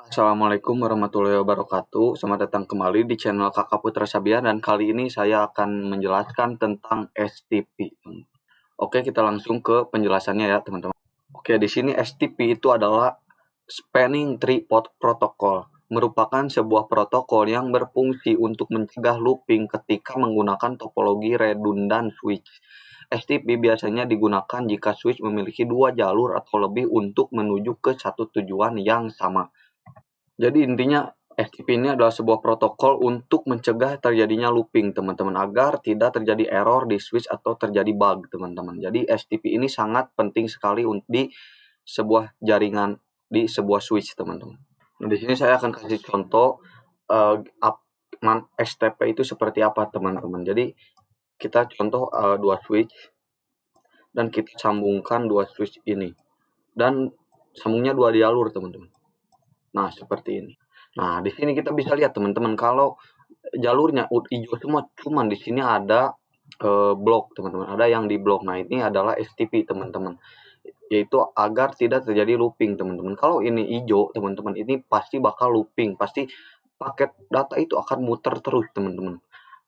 Assalamualaikum warahmatullahi wabarakatuh. Selamat datang kembali di channel Kakak Putra Sabian dan kali ini saya akan menjelaskan tentang STP. Oke, kita langsung ke penjelasannya ya, teman-teman. Oke, di sini STP itu adalah Spanning Tree Protocol, merupakan sebuah protokol yang berfungsi untuk mencegah looping ketika menggunakan topologi redundant switch. STP biasanya digunakan jika switch memiliki dua jalur atau lebih untuk menuju ke satu tujuan yang sama. Jadi intinya STP ini adalah sebuah protokol untuk mencegah terjadinya looping, teman-teman, agar tidak terjadi error di switch atau terjadi bug, teman-teman. Jadi STP ini sangat penting sekali di sebuah jaringan, di sebuah switch, teman-teman. Nah, di sini saya akan kasih contoh STP itu seperti apa, teman-teman. Jadi kita contoh dua switch dan kita sambungkan dua switch ini dan sambungnya dua jalur, teman-teman. Nah, seperti ini. Nah, di sini kita bisa lihat, teman-teman, kalau jalurnya hijau semua, cuman di sini ada blok, teman-teman. Ada yang di blok. Nah, ini adalah STP, teman-teman. Yaitu agar tidak terjadi looping, teman-teman. Kalau ini hijau, teman-teman, ini pasti bakal looping. Pasti paket data itu akan muter terus, teman-teman.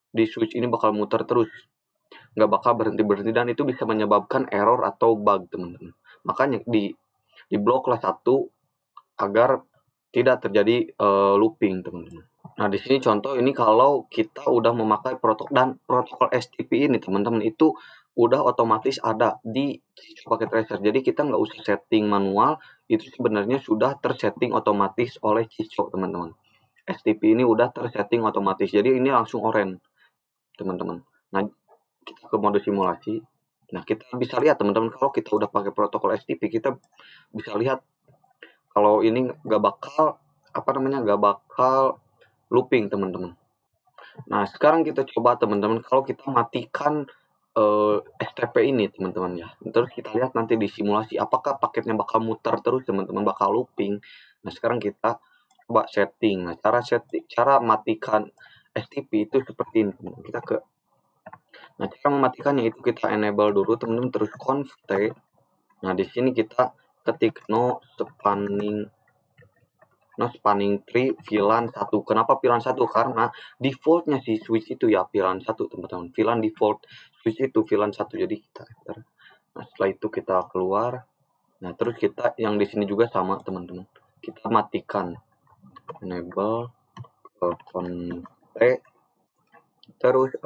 Di switch ini bakal muter terus. Nggak bakal berhenti-berhenti dan itu bisa menyebabkan error atau bug, teman-teman. Makanya di blok kelas 1 agar tidak terjadi looping, teman-teman. Nah, di sini contoh ini kalau kita udah memakai protokol STP ini, teman-teman, itu udah otomatis ada di paket tracer. Jadi kita nggak usah setting manual, itu sebenarnya sudah tersetting otomatis oleh Cisco, teman-teman. STP ini udah tersetting otomatis. Jadi ini langsung orange, teman-teman. Nah, kita ke mode simulasi. Nah, kita bisa lihat, teman-teman, kalau kita udah pakai protokol STP, kita bisa lihat kalau ini nggak bakal looping, teman-teman. Nah, sekarang kita coba, teman-teman, kalau kita matikan STP ini, teman-teman, ya. Terus kita lihat nanti di simulasi apakah paketnya bakal muter terus, teman-teman, bakal looping. Nah, sekarang kita coba setting. Nah, cara matikan STP itu seperti ini, teman-teman. Nah, cara mematikannya itu kita enable dulu, teman-teman, terus conf t. Nah, di sini kita ketik no spanning tree VLAN 1. Kenapa VLAN 1? Karena defaultnya si switch itu ya VLAN 1, teman-teman. VLAN default switch itu VLAN 1. Jadi kita enter. Nah, setelah itu kita keluar. Nah, terus kita yang di sini juga sama, teman-teman. Kita matikan enable config terus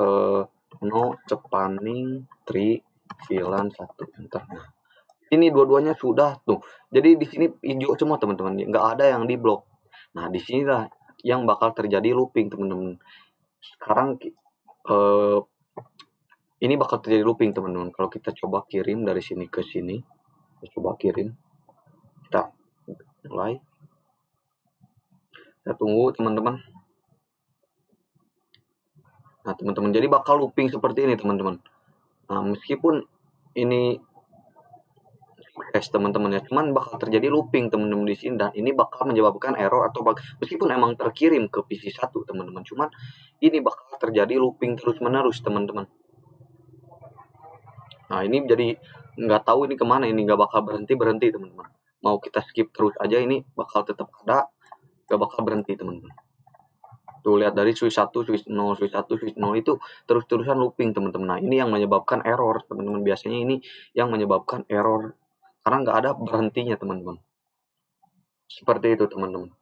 no spanning tree VLAN 1. Enter. Nah, ini dua-duanya sudah tuh. Jadi di sini hijau semua, teman-teman. Nggak ada yang di blok. Nah, di sinilah yang bakal terjadi looping, teman-teman. Sekarang ini bakal terjadi looping, teman-teman. Kalau kita coba kirim dari sini ke sini, kita coba kirim. Kita mulai. Kita tunggu, teman-teman. Nah, teman-teman, jadi bakal looping seperti ini, teman-teman. Nah, meskipun ini sukses, teman-teman, ya, cuman bakal terjadi looping, teman-teman, di sini, dan ini bakal menyebabkan error atau bug. Meskipun emang terkirim ke PC 1, teman-teman, cuman ini bakal terjadi looping terus-menerus, teman-teman. Nah, ini jadi nggak tahu ini kemana, ini nggak bakal berhenti, teman-teman. Mau kita skip terus aja, ini bakal tetap ada, nggak bakal berhenti, teman-teman. Tuh, lihat dari switch 1, switch 0, switch 1, switch 0 itu terus-terusan looping, teman-teman. Nah, ini yang menyebabkan error, teman-teman. Biasanya ini yang menyebabkan error karena nggak ada berhentinya, teman-teman. Seperti itu, teman-teman.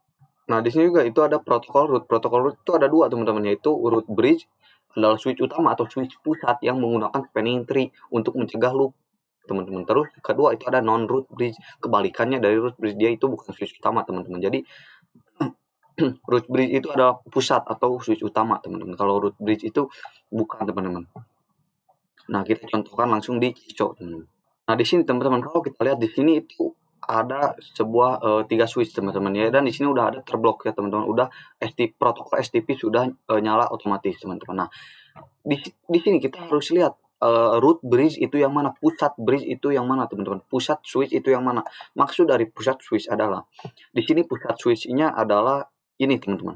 Nah, di sini juga itu ada protokol root. Protokol root itu ada dua, teman-teman, yaitu root bridge adalah switch utama atau switch pusat yang menggunakan spanning tree untuk mencegah loop, teman-teman. Terus kedua itu ada non root bridge, kebalikannya dari root bridge, dia itu bukan switch utama, teman-teman. Jadi root bridge itu adalah pusat atau switch utama, teman-teman. Kalau root bridge itu bukan, teman-teman. Nah, kita contohkan langsung di Cisco, teman-teman. Nah, di sini, teman-teman, kalau kita lihat di sini itu ada sebuah 3 switch, teman-teman, ya, dan di sini udah ada terblok, ya, teman-teman. Udah protokol STP sudah nyala otomatis, teman-teman. Nah, di sini kita harus lihat root bridge itu yang mana, pusat bridge itu yang mana, teman-teman. Pusat switch itu yang mana. Maksud dari pusat switch adalah di sini pusat switch-nya adalah ini, teman-teman.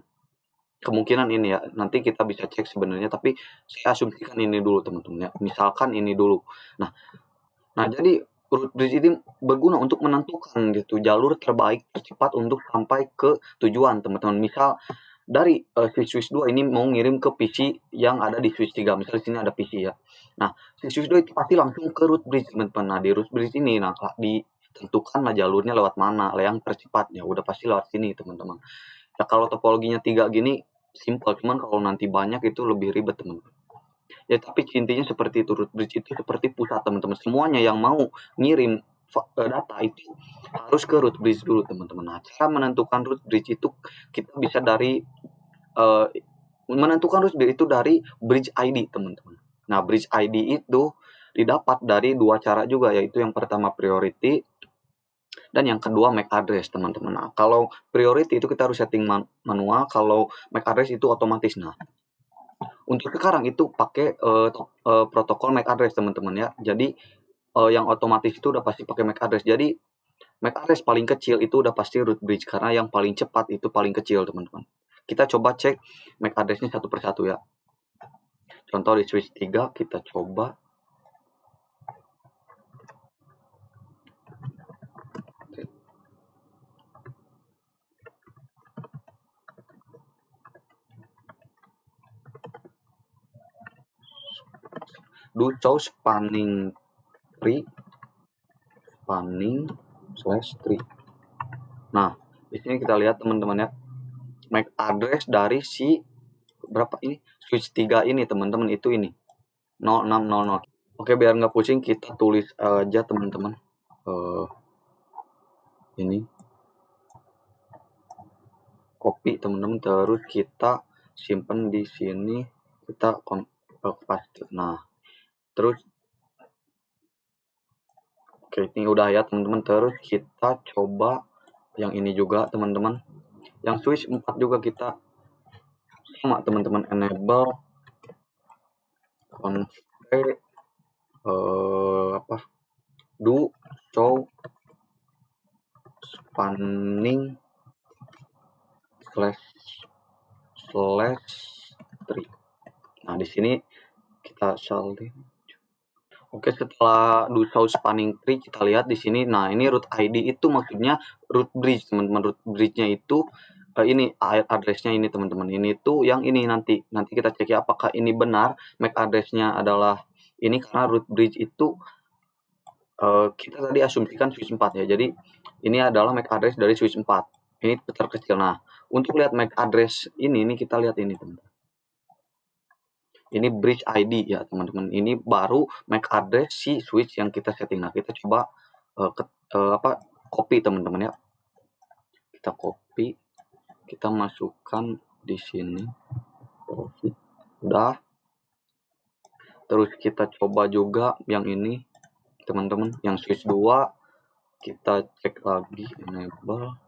Kemungkinan ini ya, nanti kita bisa cek sebenarnya, tapi saya asumsikan ini dulu, teman-teman, ya. Misalkan ini dulu. Nah, jadi root bridge ini berguna untuk menentukan gitu jalur terbaik tercepat untuk sampai ke tujuan teman-teman. Misal dari switch 2 ini mau ngirim ke PC yang ada di switch 3. Misal di sini ada PC ya. Nah, si switch 2 itu pasti langsung ke root bridge teman-teman. Nah, di root bridge ini ditentukanlah jalurnya lewat mana, yang tercepat ya udah pasti lewat sini teman-teman. Ya kalau topologinya 3 gini simple, cuman kalau nanti banyak itu lebih ribet teman-teman. Ya tapi intinya seperti itu, root bridge itu seperti pusat teman-teman. Semuanya yang mau ngirim data itu harus ke root bridge dulu teman-teman. Nah, cara menentukan root bridge itu kita bisa dari menentukan root bridge itu dari bridge ID teman-teman. Nah, bridge ID itu didapat dari dua cara juga, yaitu yang pertama priority dan yang kedua MAC address teman-teman. Nah, kalau priority itu kita harus setting manual, kalau MAC address itu otomatis. Nah, untuk sekarang itu pakai protokol MAC address teman-teman ya. Jadi yang otomatis itu udah pasti pakai MAC address. Jadi MAC address paling kecil itu udah pasti root bridge karena yang paling cepat itu paling kecil teman-teman. Kita coba cek MAC addressnya satu persatu ya. Contoh di switch 3 kita coba. Do show spanning tree /tree. Nah, di sini kita lihat teman-teman ya, MAC address dari si berapa ini switch 3 ini teman-teman itu ini 0600. Oke, biar nggak pusing kita tulis aja teman-teman. Ini copy teman-teman, terus kita simpen di sini, kita paste. Nah, terus oke, ini udah ya teman-teman. Terus kita coba yang ini juga teman-teman, yang switch 4 juga kita sama teman-teman, enable config do show spanning /tree. Nah, di sini kita salin. Oke, setelah do show spanning tree kita lihat di sini. Nah, ini root ID itu maksudnya root bridge teman-teman. Root bridge-nya itu ini address-nya ini teman-teman. Ini tuh yang ini nanti kita cek ya apakah ini benar MAC address-nya adalah ini, karena root bridge itu kita tadi asumsikan switch 4 ya. Jadi ini adalah MAC address dari switch 4. Ini terkecil. Nah, untuk lihat MAC address ini kita lihat ini teman-teman. Ini bridge ID ya teman-teman. Ini baru MAC address si switch yang kita setting. Nah, kita coba copy teman-teman ya. Kita copy, kita masukkan di sini. Udah. Terus kita coba juga yang ini teman-teman, yang switch 2 kita cek lagi, enable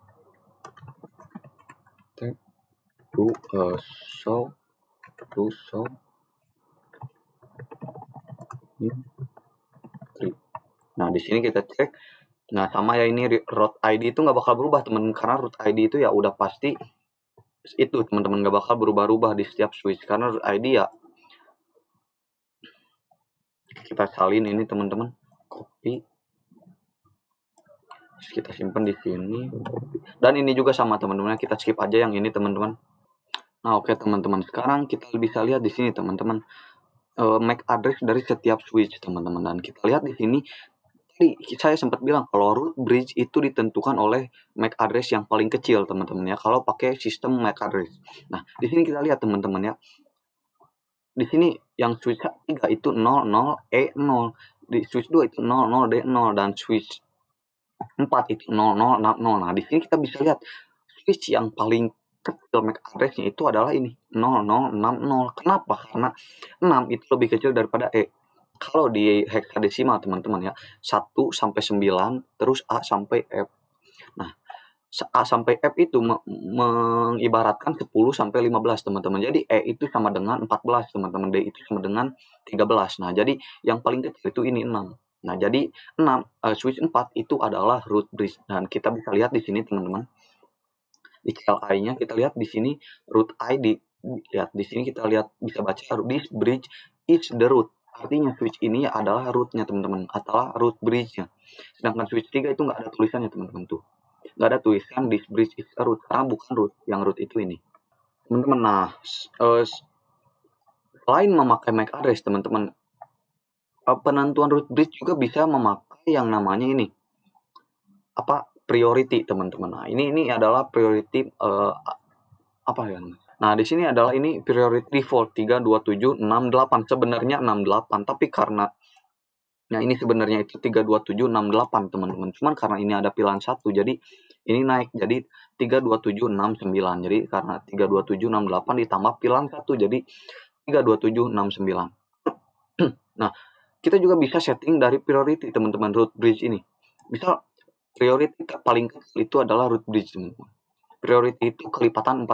do show Nah, di sini kita cek. Nah, sama ya, ini root ID itu nggak bakal berubah teman, karena root ID itu ya udah pasti itu teman-teman, nggak bakal berubah-ubah di setiap switch karena root ID ya. Kita salin ini teman-teman, copy, terus kita simpan di sini. Dan ini juga sama teman-teman, kita skip aja yang ini teman-teman. Nah, oke teman-teman, sekarang kita bisa lihat di sini teman-teman, MAC address dari setiap switch teman-teman. Dan kita lihat di sini tadi saya sempat bilang kalau root bridge itu ditentukan oleh MAC address yang paling kecil teman-teman ya, kalau pakai sistem MAC address. Nah, di sini kita lihat teman-teman ya, di sini yang switch 3 itu 00E0, di switch 2 itu 00D0, dan switch 4 itu 0060. Nah, di sini kita bisa lihat switch yang paling kecil MAC address-nya itu adalah ini 0060. Kenapa? Karena 6 itu lebih kecil daripada E. Kalau di heksadesimal teman-teman ya, 1 sampai 9 terus A sampai F. Nah, A sampai F itu mengibaratkan 10 sampai 15 teman-teman. Jadi E itu sama dengan 14 teman-teman, D itu sama dengan 13. Nah, jadi yang paling kecil itu ini 6. Nah, jadi 6 switch 4 itu adalah root bridge, dan kita bisa lihat di sini teman-teman. Di CLI-nya kita lihat di sini root ID. Lihat di sini kita lihat bisa baca this bridge is the root artinya switch ini adalah rootnya teman-teman, atau root bridge-nya. Sedangkan switch 3 itu nggak ada tulisannya teman-teman tuh. Nggak ada tulisan this bridge is a root, karena bukan root, yang root itu ini. Teman-teman, nah selain memakai MAC address teman-teman, penentuan root bridge juga bisa memakai yang namanya ini, priority teman-teman. Nah, ini adalah priority apa ya? Nah, di sini adalah ini priority default 32768. Sebenarnya 68, tapi karena ini sebenarnya itu 32768 teman-teman. Cuman karena ini ada pilihan 1, jadi ini naik jadi 32769. Jadi karena 32768 ditambah pilihan 1 jadi 32769. Nah, kita juga bisa setting dari priority teman-teman root bridge ini. Misal priority paling kecil itu adalah root bridge teman-teman. Priority itu kelipatan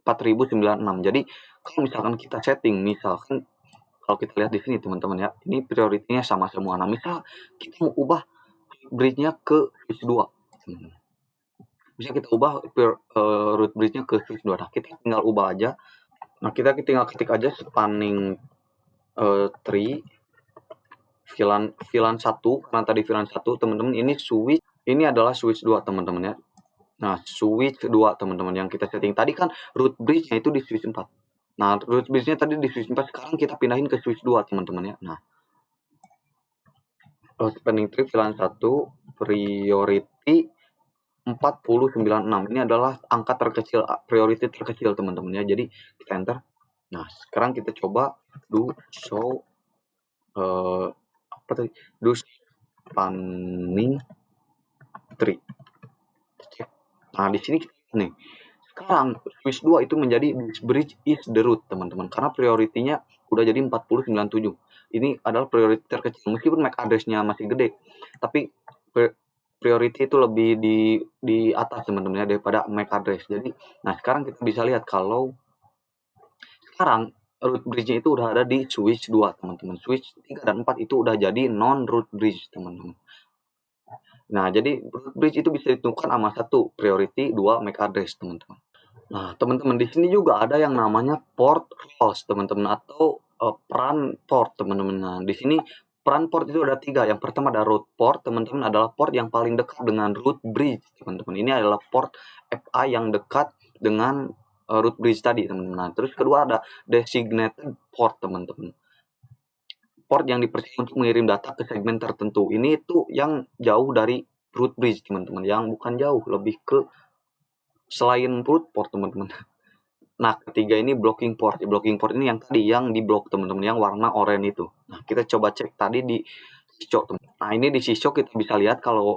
4096. Jadi kalau misalkan kita setting, misalkan kalau kita lihat di sini teman-teman ya, ini prioritinya sama semua. Nah, misal kita mau ubah bridge-nya ke switch 2. Bisa kita ubah root bridge-nya ke switch 2. Nah, kita tinggal ubah aja. Nah, kita tinggal ketik aja spanning tree VLAN 1, karena tadi VLAN 1 teman-teman, ini switch, ini adalah switch 2 teman-teman ya. Nah, switch 2 teman-teman yang kita setting tadi kan root bridge-nya itu di switch 4. Nah, root bridge-nya tadi di switch 4, sekarang kita pindahin ke switch 2 teman-teman ya. Nah, spanning tree VLAN 1 priority 4096. Ini adalah angka terkecil, priority terkecil teman-teman ya. Jadi kita enter. Nah, sekarang kita coba do show do spanning tree. Nah, di sini nih, sekarang switch 2 itu menjadi this bridge is the root teman-teman, karena prioritinya udah jadi 4097. Ini adalah priority terkecil, meskipun MAC address-nya masih gede, tapi priority itu lebih di atas teman-teman ya daripada MAC address. Jadi, nah sekarang kita bisa lihat kalau sekarang root bridge-nya itu udah ada di switch 2 teman-teman. Switch 3 dan 4 itu udah jadi non root bridge teman-teman. Nah, jadi root bridge itu bisa ditentukan sama 1 priority, 2 MAC address teman-teman. Nah, teman-teman di sini juga ada yang namanya port roles teman-teman, atau peran port teman-teman. Nah, di sini peran port itu ada 3. Yang pertama ada root port teman-teman, adalah port yang paling dekat dengan root bridge teman-teman. Ini adalah port FA yang dekat dengan root bridge tadi teman-teman. Nah, terus kedua ada designated port teman-teman. Port yang dipercaya untuk mengirim data ke segmen tertentu. Ini itu yang jauh dari root bridge teman-teman, yang bukan jauh, lebih ke selain root port teman-teman. Nah, ketiga ini blocking port. Blocking port ini yang tadi yang di block teman-teman, yang warna oranye itu. Nah, kita coba cek tadi di syshow teman. Nah, ini di syshow kita bisa lihat kalau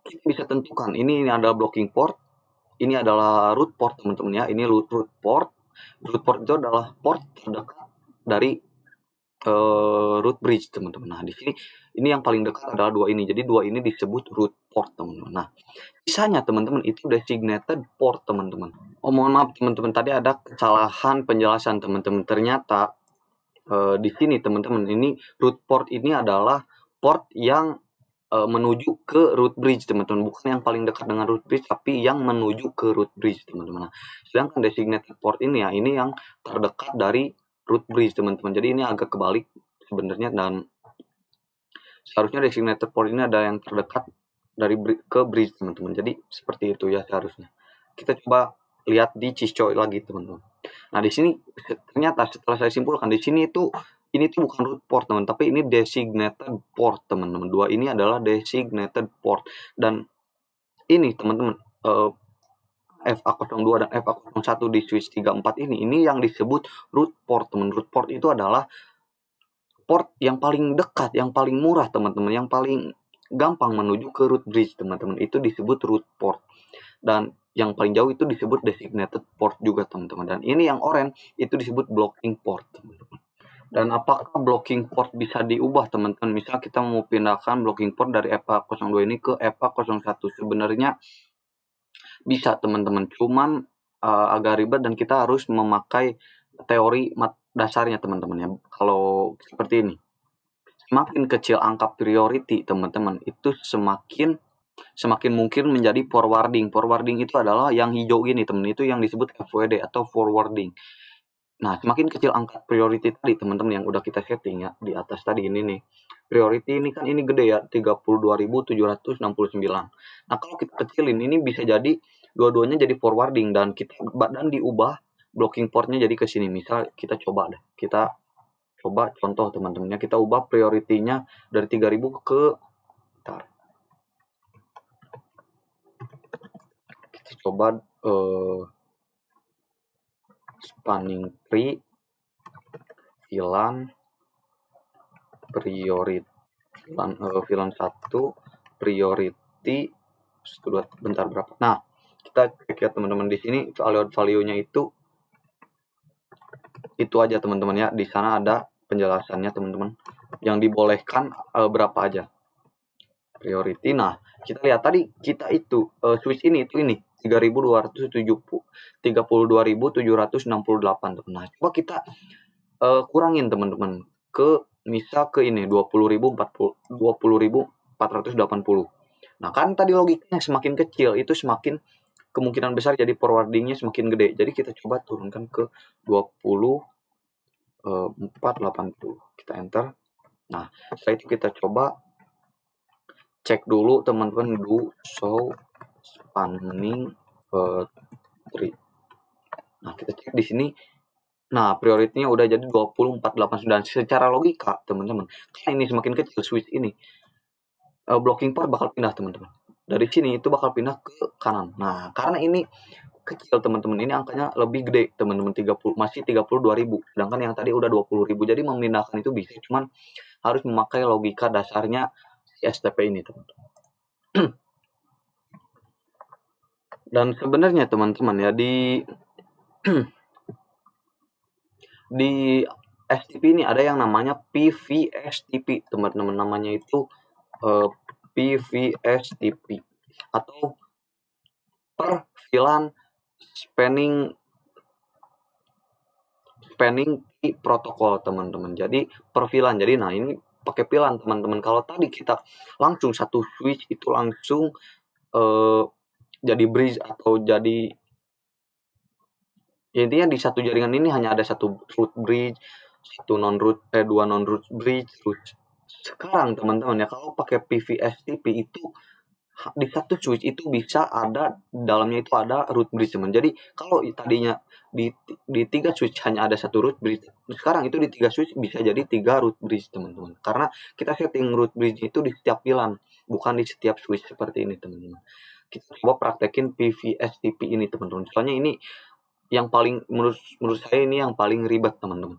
kita bisa tentukan ini adalah blocking port, ini adalah root port teman-teman ya. Ini root port. Root port itu adalah port terdekat dari root bridge teman-teman. Nah, di sini ini yang paling dekat adalah 2 ini. Jadi 2 ini disebut root port teman-teman. Nah, sisanya teman-teman itu designated port teman-teman. Oh, mohon maaf teman-teman, tadi ada kesalahan penjelasan teman-teman. Ternyata di sini teman-teman, ini root port ini adalah port yang menuju ke root bridge teman-teman, bukan yang paling dekat dengan root bridge, tapi yang menuju ke root bridge teman-teman. Nah, sedangkan designated port ini ya, ini yang terdekat dari root bridge teman-teman. Jadi ini agak kebalik sebenarnya, dan seharusnya designated port ini ada yang terdekat dari ke bridge teman-teman. Jadi seperti itu ya seharusnya. Kita coba lihat di syshow lagi teman-teman. Nah, di sini ternyata setelah saya simpulkan, di sini itu ini tuh bukan root port teman, tapi ini designated port teman-teman. 2 ini adalah designated port, dan ini teman-teman FA02 dan FA01 di switch 34 ini yang disebut root port teman. Root port itu adalah port yang paling dekat, yang paling murah teman-teman, yang paling gampang menuju ke root bridge teman-teman. Itu disebut root port, dan yang paling jauh itu disebut designated port juga teman-teman. Dan ini yang orange itu disebut blocking port teman-teman. Dan apakah blocking port bisa diubah teman-teman? Misal kita mau pindahkan blocking port dari FA02 ini ke FA01, sebenarnya bisa teman-teman, cuman agak ribet dan kita harus memakai teori dasarnya teman-teman ya. Kalau seperti ini, semakin kecil angka priority teman-teman, itu semakin mungkin menjadi forwarding. Forwarding itu adalah yang hijau ini teman, itu yang disebut FWD atau forwarding. Nah, semakin kecil angka priority tadi teman-teman yang udah kita setting ya di atas tadi ini nih. Priority ini kan ini gede ya 32.769. Nah, kalau kita kecilin ini bisa jadi dua-duanya jadi forwarding dan diubah blocking portnya jadi ke sini. Misal kita coba deh. Kita coba contoh teman-temannya, kita ubah priority-nya dari 3000 ke bentar. Kita coba spanning tree VLAN priority VLAN 1 priority bentar berapa. Nah, kita cek ya teman-teman di sini value-nya itu aja teman-teman ya. Di sana ada penjelasannya teman-teman. Yang dibolehkan berapa aja priority. Nah, kita lihat tadi kita itu switch ini 32.768. Nah, coba kita kurangin teman-teman ke misal ke ini 20.480. Nah, kan tadi logikanya semakin kecil itu semakin kemungkinan besar jadi forwardingnya semakin gede. Jadi kita coba turunkan ke 20.480. Kita enter. Nah, setelah itu kita coba cek dulu teman-teman do show spanning tree. Nah, kita cek di sini. Nah, prioritinya udah jadi 20.489 secara logika, teman-teman. Karena ini semakin kecil switch ini, blocking port bakal pindah, teman-teman. Dari sini itu bakal pindah ke kanan. Nah, karena ini kecil, teman-teman. Ini angkanya lebih gede, teman-teman. Masih 32.000. Sedangkan yang tadi udah 20.000. Jadi memindahkan itu bisa, cuman harus memakai logika dasarnya si STP ini, teman-teman. Dan sebenarnya teman-teman ya di STP ini ada yang namanya PVSTP, teman-teman. Namanya itu PVSTP atau per VLAN spanning tree protokol, teman-teman. Jadi per VLAN. Jadi nah ini pakai VLAN, teman-teman. Kalau tadi kita langsung satu switch itu langsung jadi bridge atau jadi ya, intinya di satu jaringan ini hanya ada satu root bridge, dua non root bridge. Terus sekarang teman-teman ya kalau pakai PVSTP itu di satu switch itu bisa ada dalamnya itu ada root bridge, teman. Jadi kalau tadinya di 3 switch hanya ada satu root bridge, sekarang itu di 3 switch bisa jadi 3 root bridge, teman-teman. Karena kita setting root bridge itu di setiap VLAN, bukan di setiap switch seperti ini, teman-teman. Kita coba praktekin PVSTP ini, teman-teman. Soalnya ini yang paling menurut saya ini yang paling ribet, teman-teman.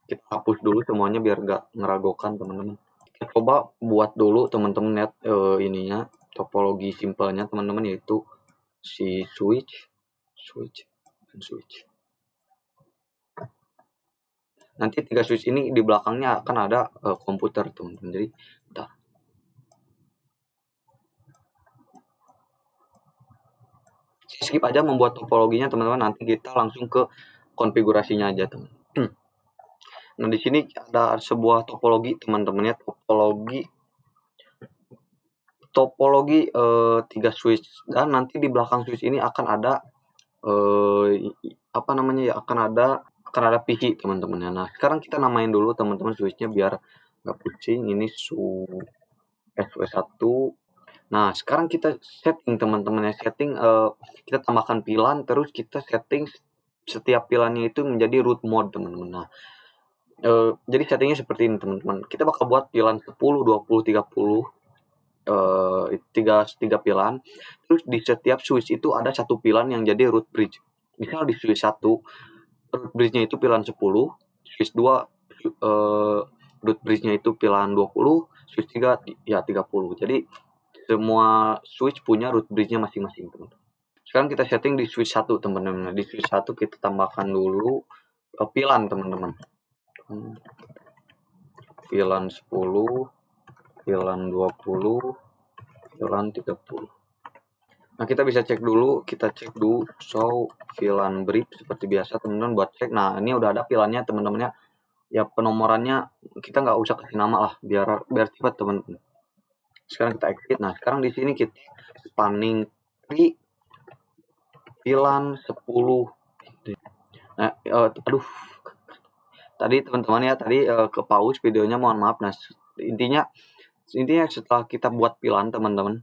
Kita hapus dulu semuanya biar gak ngeragokan, teman-teman. Kita coba buat dulu teman-teman lihat ininya topologi simpelnya, teman-teman, yaitu si switch dan switch. Nanti 3 switch ini di belakangnya akan ada komputer, teman-teman. Jadi bentar. Skip aja membuat topologinya, teman-teman. Nanti kita langsung ke konfigurasinya aja, teman. Nah, di sini ada sebuah topologi, teman-teman ya, topologi 3 switch, dan nanti di belakang switch ini akan ada akan ada PV, teman-teman ya. Nah, sekarang kita namain dulu, teman-teman, switchnya biar nggak pusing. Ini SW1. Nah, sekarang kita setting, teman-teman ya, kita tambahkan VLAN, terus kita setting setiap VLAN-nya itu menjadi root mode, teman-teman. Nah, jadi settingnya seperti ini, teman-teman. Kita bakal buat VLAN 10, 20, 30 tiga VLAN. Terus di setiap switch itu ada satu VLAN yang jadi root bridge. Misal di switch 1 root bridge-nya itu VLAN 10, switch 2 root bridge-nya itu VLAN 20, switch 3 ya 30. Jadi semua switch punya root bridge-nya masing-masing, teman-teman. Sekarang kita setting di switch 1, teman-teman. Di switch 1 kita tambahkan dulu VLAN, teman-teman. VLAN 10, VLAN 20, VLAN 30. Nah, kita bisa cek dulu, show VLAN brief seperti biasa, teman-teman, buat cek. Nah, ini udah ada VLAN-nya, teman-teman ya. Ya, penomorannya kita nggak usah kasih nama lah, biar cepat, teman-teman. Sekarang kita exit. Nah, sekarang di sini kita spanning tree VLAN 10. Nah, aduh, tadi teman-teman ya, tadi ke pause videonya, mohon maaf. Nah, intinya setelah kita buat pilan teman-teman,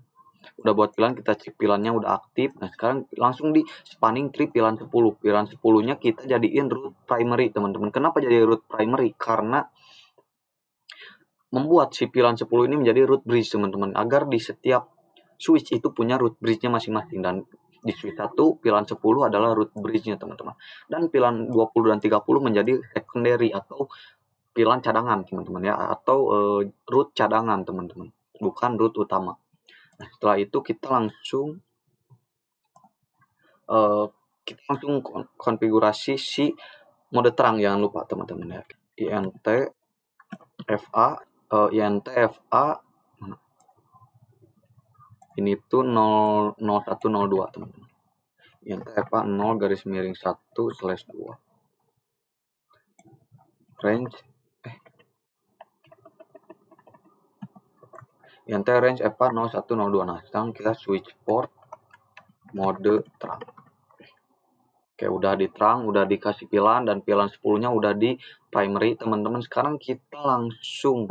udah buat pilan, kita cek pilannya udah aktif. Nah, sekarang langsung di spanning tree pilan 10. Pilan 10-nya kita jadiin root primary teman-teman. Kenapa jadi root primary? Karena membuat si pilan 10 ini menjadi root bridge teman-teman, agar di setiap switch itu punya root bridge-nya masing-masing. Dan di switch 1 pilan 10 adalah root bridge-nya teman-teman, dan pilan 20 dan 30 menjadi secondary atau pilan cadangan teman-teman ya, atau root cadangan teman-teman, bukan root utama. Nah, setelah itu kita langsung konfigurasi si mode terang, jangan lupa teman-teman ya, INT FA ini tuh 0102 teman-teman. INT FA 0 garis miring 1/2 range INT range FA 0102. Nah, sekarang kita switch port mode terang. Oke, udah di terang, udah dikasih pilan, dan pilan 10-nya udah di primary teman-teman. Sekarang kita langsung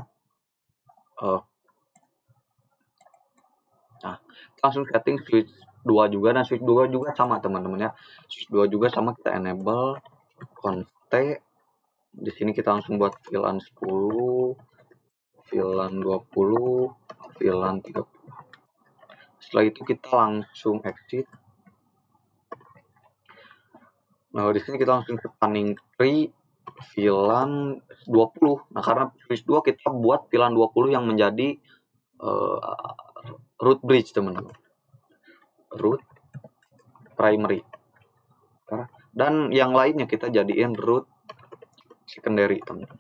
langsung setting switch 2 juga, dan switch 2 juga sama teman-teman ya. Switch 2 juga sama, kita enable const. Di sini kita langsung buat pilan 10, pilan 20, pilan 30. Setelah itu kita langsung exit. Nah, di sini kita langsung spanning tree pilan 20. Nah, karena switch 2 kita buat pilan 20 yang menjadi root bridge teman-teman, root primary, dan yang lainnya kita jadiin root secondary teman-teman.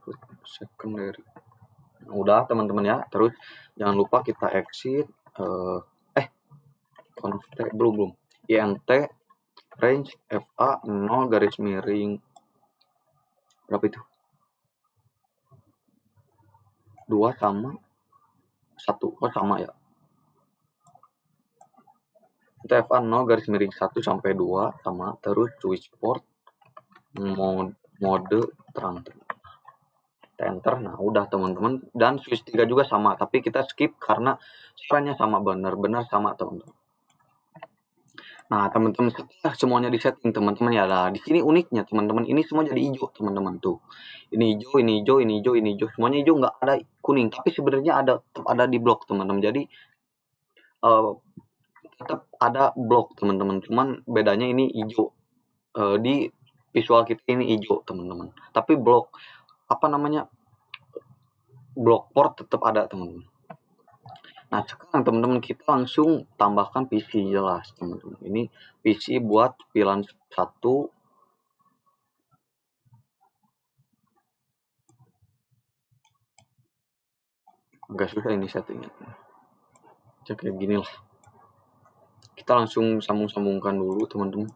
Root secondary. Nah, udah teman-teman ya. Terus jangan lupa kita exit const belum INT range FA 0 garis miring berapa itu, 2 sama 1. Oh, sama ya, itu FA 0 garis miring 1 sampai 2 sama. Terus switch port mode terang, enter. Nah, udah teman-teman. Dan switch 3 juga sama, tapi kita skip karena caranya sama, benar-benar sama teman-teman. Nah, teman-teman, setelah semuanya disetting teman-teman ya, lah di sini uniknya teman-teman, ini semua jadi hijau teman-teman tuh. Ini hijau, ini hijau, ini hijau, ini hijau, semuanya hijau, nggak ada kuning. Tapi sebenarnya tetap ada di blok teman-teman. Jadi tetap ada blok teman-teman, cuman bedanya ini hijau. Di visual kita ini hijau teman-teman, tapi blok blok port tetap ada teman-teman. Nah, sekarang teman-teman kita langsung tambahkan PC, jelas teman-teman. Ini PC buat pilan 1. Agak susah ini settingnya. Jadi kayak gini lah. Kita langsung sambung-sambungkan dulu teman-teman.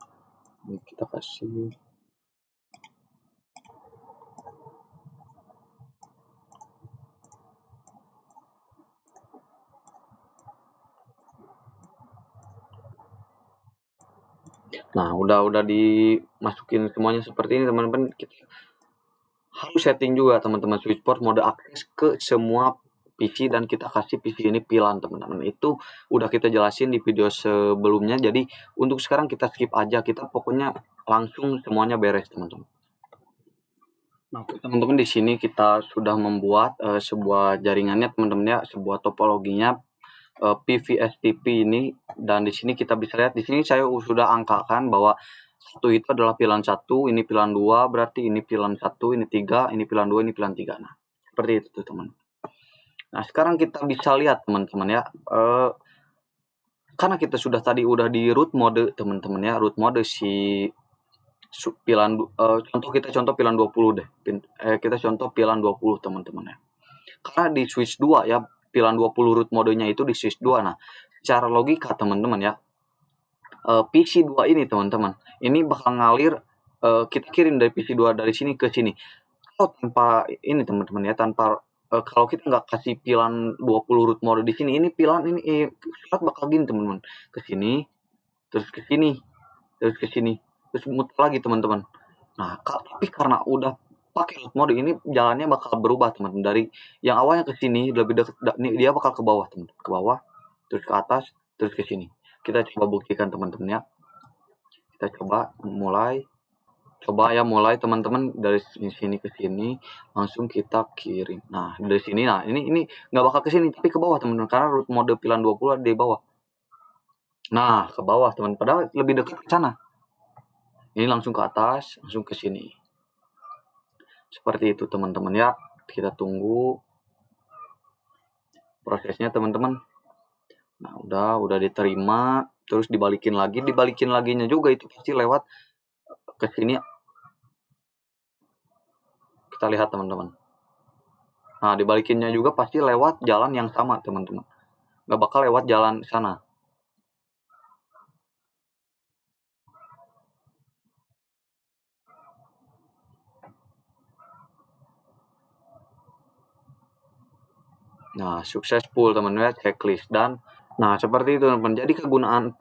Ini kita kasih Nah, udah dimasukin semuanya seperti ini teman-teman. Kita harus setting juga teman-teman switch port mode akses ke semua PC, dan kita kasih PC ini pilan teman-teman. Itu udah kita jelasin di video sebelumnya. Jadi untuk sekarang kita skip aja, kita pokoknya langsung semuanya beres teman-teman. Nah, teman-teman, di sini kita sudah membuat sebuah jaringannya teman-teman ya, sebuah topologinya PVSTP ini. Dan di sini kita bisa lihat, di sini saya sudah angkakan bahwa satu itu adalah pilan 1, ini pilan 2, berarti ini pilan 1, ini 3, ini pilan 2, ini pilan 3. Nah, seperti itu teman. Nah, sekarang kita bisa lihat teman-teman ya, karena kita sudah di root mode teman-teman ya, root mode si pilan contoh pilan 20 deh. Kita contoh pilan 20 teman-teman ya. Karena di switch 2 ya, pilan 20 root modenya itu di switch 2. Nah, secara logika teman-teman ya, PC 2 ini teman-teman, ini bakal ngalir, kita kirim dari PC 2 dari sini ke sini. Kalau tanpa ini teman-teman ya, tanpa kalau kita nggak kasih pilihan 20 root mode di sini, ini pilihan ini surat bakal gini teman-teman, ke sini, terus ke sini, terus ke sini, terus muter lagi teman-teman. Nah, tapi karena udah pakai root mode ini jalannya bakal berubah teman-teman. Dari yang awalnya ke sini lebih dekat, dia bakal ke bawah teman, ke bawah, terus ke atas, terus ke sini. Kita coba buktikan teman-teman ya. Kita coba mulai teman-teman dari sini ke sini, langsung kita kirim. Nah, dari sini, nah ini nggak bakal ke sini tapi ke bawah teman-teman, karena root mode pilihan 20 ada di bawah. Nah, ke bawah teman, padahal lebih dekat ke sana. Ini langsung ke atas, langsung ke sini. Seperti itu teman-teman ya. Kita tunggu prosesnya teman-teman. Nah, udah diterima, terus dibalikin laginya juga itu pasti lewat ke sini. Kita lihat teman-teman. Nah, dibalikinnya juga pasti lewat jalan yang sama teman-teman. Nggak bakal lewat jalan sana. Nah, successful teman-teman ya, checklist. Dan nah seperti itu teman-teman. Jadi kegunaan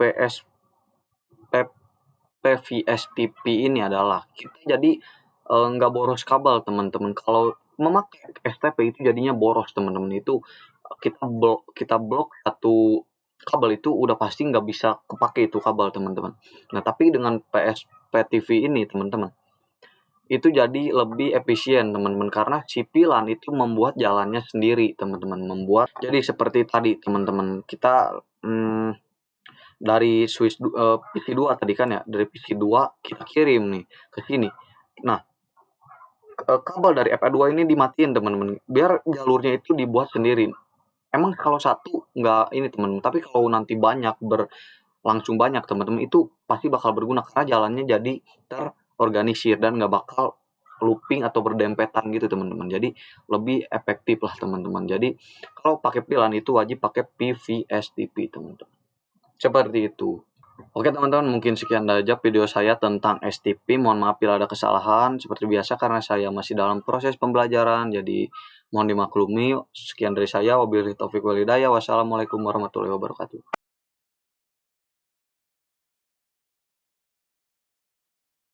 PVSTP ini adalah kita jadi nggak boros kabel teman-teman. Kalau memakai STP itu jadinya boros teman-teman. Itu kita blok satu kabel itu udah pasti nggak bisa kepake itu kabel teman-teman. Nah, tapi dengan PSPTV ini teman-teman, itu jadi lebih efisien teman-teman, karena si pilan itu membuat jalannya sendiri teman-teman, jadi seperti tadi teman-teman, kita dari switch PC 2 tadi kan ya, dari PC 2 kita kirim nih ke sini. Nah, kabel dari FA2 ini dimatiin teman-teman, biar jalurnya itu dibuat sendiri. Emang kalau satu nggak ini teman-teman, tapi kalau nanti banyak langsung banyak teman-teman, itu pasti bakal berguna karena jalannya jadi terorganisir dan nggak bakal looping atau berdempetan gitu teman-teman. Jadi lebih efektif lah teman-teman. Jadi kalau pakai pilan itu wajib pakai PVSTP teman-teman. Seperti itu. Oke teman-teman, mungkin sekian saja video saya tentang STP. Mohon maaf bila ada kesalahan. Seperti biasa karena saya masih dalam proses pembelajaran, jadi mohon dimaklumi. Sekian dari saya. Wabillahi taufiq wal hidayah. Wassalamualaikum warahmatullahi wabarakatuh.